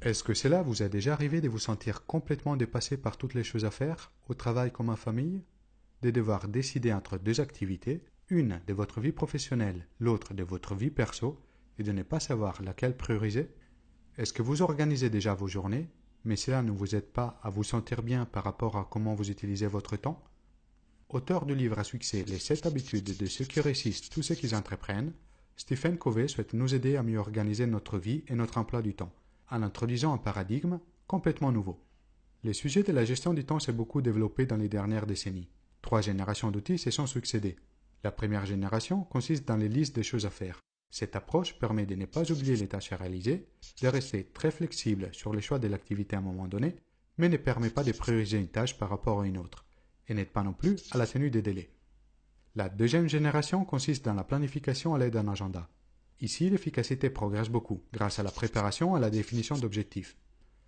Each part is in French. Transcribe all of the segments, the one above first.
Est-ce que cela vous est déjà arrivé de vous sentir complètement dépassé par toutes les choses à faire, au travail comme en famille? De devoir décider entre deux activités, une de votre vie professionnelle, l'autre de votre vie perso, et de ne pas savoir laquelle prioriser? Est-ce que vous organisez déjà vos journées, mais cela ne vous aide pas à vous sentir bien par rapport à comment vous utilisez votre temps? Auteur du livre à succès Les 7 habitudes de ceux qui réussissent tout ce qu'ils entreprennent, Stephen Covey souhaite nous aider à mieux organiser notre vie et notre emploi du temps, en introduisant un paradigme complètement nouveau. Le sujet de la gestion du temps s'est beaucoup développé dans les dernières décennies. 3 générations d'outils se sont succédées. La première génération consiste dans les listes de choses à faire. Cette approche permet de ne pas oublier les tâches à réaliser, de rester très flexible sur le choix de l'activité à un moment donné, mais ne permet pas de prioriser une tâche par rapport à une autre, et n'aide pas non plus à la tenue des délais. La deuxième génération consiste dans la planification à l'aide d'un agenda. Ici, l'efficacité progresse beaucoup, grâce à la préparation et à la définition d'objectifs.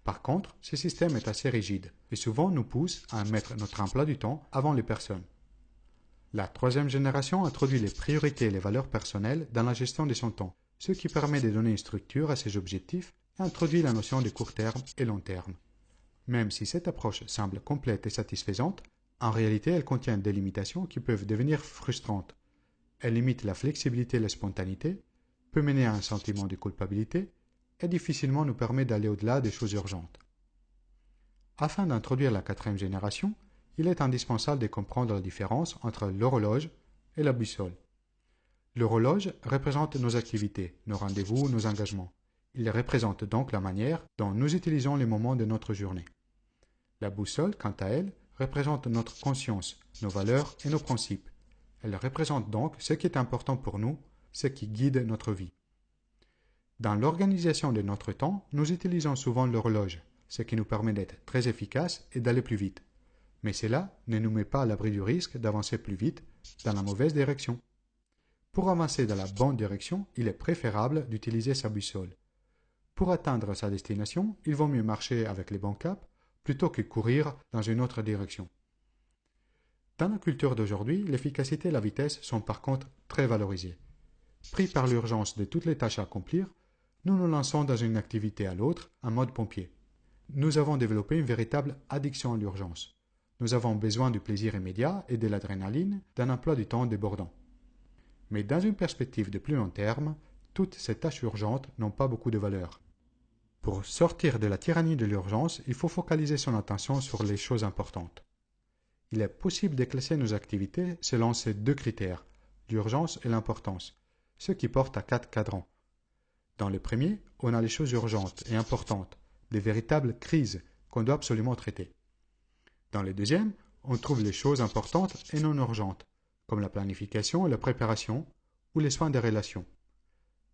Par contre, ce système est assez rigide, et souvent nous pousse à mettre notre emploi du temps avant les personnes. La troisième génération introduit les priorités et les valeurs personnelles dans la gestion de son temps, ce qui permet de donner une structure à ses objectifs et introduit la notion de court terme et long terme. Même si cette approche semble complète et satisfaisante, en réalité elle contient des limitations qui peuvent devenir frustrantes. Elle limite la flexibilité et la spontanéité, peut mener à un sentiment de culpabilité et difficilement nous permet d'aller au-delà des choses urgentes. Afin d'introduire la quatrième génération, il est indispensable de comprendre la différence entre l'horloge et la boussole. L'horloge représente nos activités, nos rendez-vous, nos engagements. Il représente donc la manière dont nous utilisons les moments de notre journée. La boussole, quant à elle, représente notre conscience, nos valeurs et nos principes. Elle représente donc ce qui est important pour nous, ce qui guide notre vie. Dans l'organisation de notre temps, nous utilisons souvent l'horloge, ce qui nous permet d'être très efficaces et d'aller plus vite. Mais cela ne nous met pas à l'abri du risque d'avancer plus vite dans la mauvaise direction. Pour avancer dans la bonne direction, il est préférable d'utiliser sa boussole. Pour atteindre sa destination, il vaut mieux marcher avec les bons caps plutôt que courir dans une autre direction. Dans la culture d'aujourd'hui, l'efficacité et la vitesse sont par contre très valorisées. Pris par l'urgence de toutes les tâches à accomplir, nous nous lançons dans une activité à l'autre en mode pompier. Nous avons développé une véritable addiction à l'urgence. Nous avons besoin du plaisir immédiat et de l'adrénaline d'un emploi du temps débordant. Mais dans une perspective de plus long terme, toutes ces tâches urgentes n'ont pas beaucoup de valeur. Pour sortir de la tyrannie de l'urgence, il faut focaliser son attention sur les choses importantes. Il est possible de classer nos activités selon ces deux critères, l'urgence et l'importance, ce qui porte à 4 cadrans. Dans le premier, on a les choses urgentes et importantes, des véritables crises qu'on doit absolument traiter. Dans le deuxième, on trouve les choses importantes et non urgentes, comme la planification et la préparation, ou les soins des relations.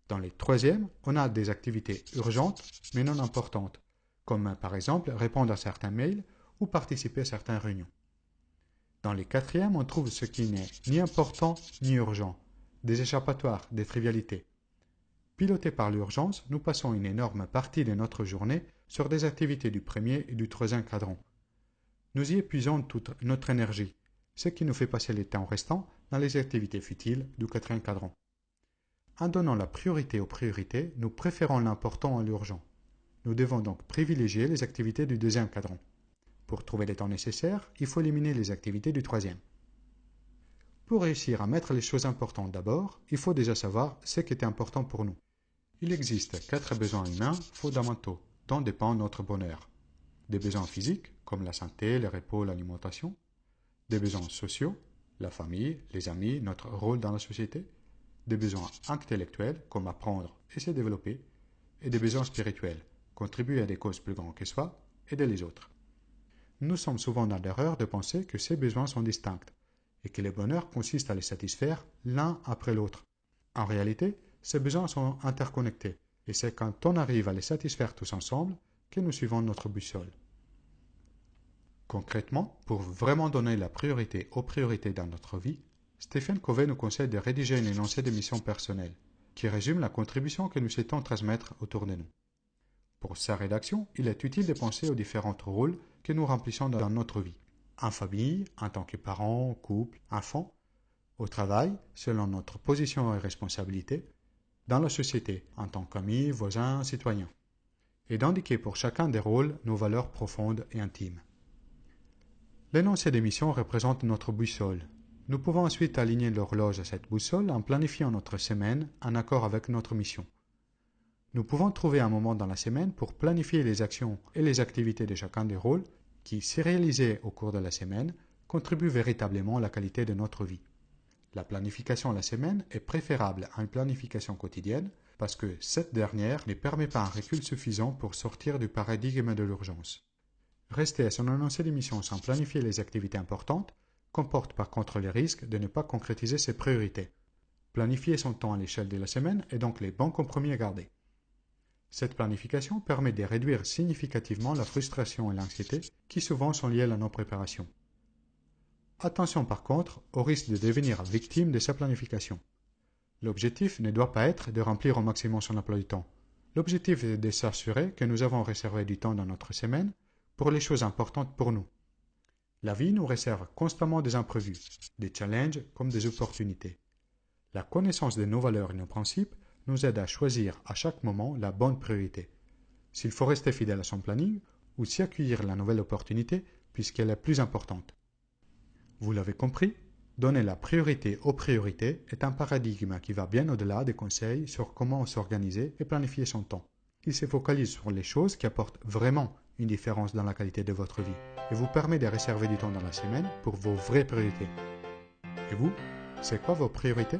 Dans le troisième, on a des activités urgentes mais non importantes, comme par exemple répondre à certains mails ou participer à certaines réunions. Dans le quatrième, on trouve ce qui n'est ni important ni urgent, des échappatoires, des trivialités. Pilotés par l'urgence, nous passons une énorme partie de notre journée sur des activités du premier et du troisième cadran. Nous y épuisons toute notre énergie, ce qui nous fait passer le temps restant dans les activités futiles du quatrième cadran. En donnant la priorité aux priorités, nous préférons l'important à l'urgent. Nous devons donc privilégier les activités du deuxième cadran. Pour trouver les temps nécessaires, il faut éliminer les activités du troisième. Pour réussir à mettre les choses importantes d'abord, il faut déjà savoir ce qui est important pour nous. Il existe 4 besoins humains fondamentaux dont dépend notre bonheur. Des besoins physiques, comme la santé, le repos, l'alimentation. Des besoins sociaux, la famille, les amis, notre rôle dans la société. Des besoins intellectuels, comme apprendre et se développer. Et des besoins spirituels, contribuer à des causes plus grandes que soi, aider les autres. Nous sommes souvent dans l'erreur de penser que ces besoins sont distincts et que le bonheur consiste à les satisfaire l'un après l'autre. En réalité, ces besoins sont interconnectés et c'est quand on arrive à les satisfaire tous ensemble que nous suivons notre boussole. Concrètement, pour vraiment donner la priorité aux priorités dans notre vie, Stephen Covey nous conseille de rédiger un énoncé de mission personnelle qui résume la contribution que nous souhaitons transmettre autour de nous. Pour sa rédaction, il est utile de penser aux différents rôles que nous remplissons dans notre vie. En famille, en tant que parents, couple, enfants, au travail, selon notre position et responsabilité, dans la société, en tant qu'amis, voisins, citoyens. et d'indiquer pour chacun des rôles nos valeurs profondes et intimes. L'énoncé des missions représente notre boussole. Nous pouvons ensuite aligner l'horloge à cette boussole en planifiant notre semaine en accord avec notre mission. Nous pouvons trouver un moment dans la semaine pour planifier les actions et les activités de chacun des rôles qui, si réalisés au cours de la semaine, contribuent véritablement à la qualité de notre vie. La planification à la semaine est préférable à une planification quotidienne parce que cette dernière ne permet pas un recul suffisant pour sortir du paradigme de l'urgence. Rester à son énoncé de mission sans planifier les activités importantes comporte par contre le risque de ne pas concrétiser ses priorités. Planifier son temps à l'échelle de la semaine est donc les bons compromis à garder. Cette planification permet de réduire significativement la frustration et l'anxiété qui souvent sont liées à nos préparations. Attention par contre au risque de devenir victime de sa planification. L'objectif ne doit pas être de remplir au maximum son emploi du temps. L'objectif est de s'assurer que nous avons réservé du temps dans notre semaine pour les choses importantes pour nous. La vie nous réserve constamment des imprévus, des challenges comme des opportunités. La connaissance de nos valeurs et nos principes nous aide à choisir à chaque moment la bonne priorité. S'il faut rester fidèle à son planning ou s'y accueillir la nouvelle opportunité puisqu'elle est plus importante. Vous l'avez compris, donner la priorité aux priorités est un paradigme qui va bien au-delà des conseils sur comment s'organiser et planifier son temps. Il se focalise sur les choses qui apportent vraiment une différence dans la qualité de votre vie et vous permet de réserver du temps dans la semaine pour vos vraies priorités. Et vous, c'est quoi vos priorités ?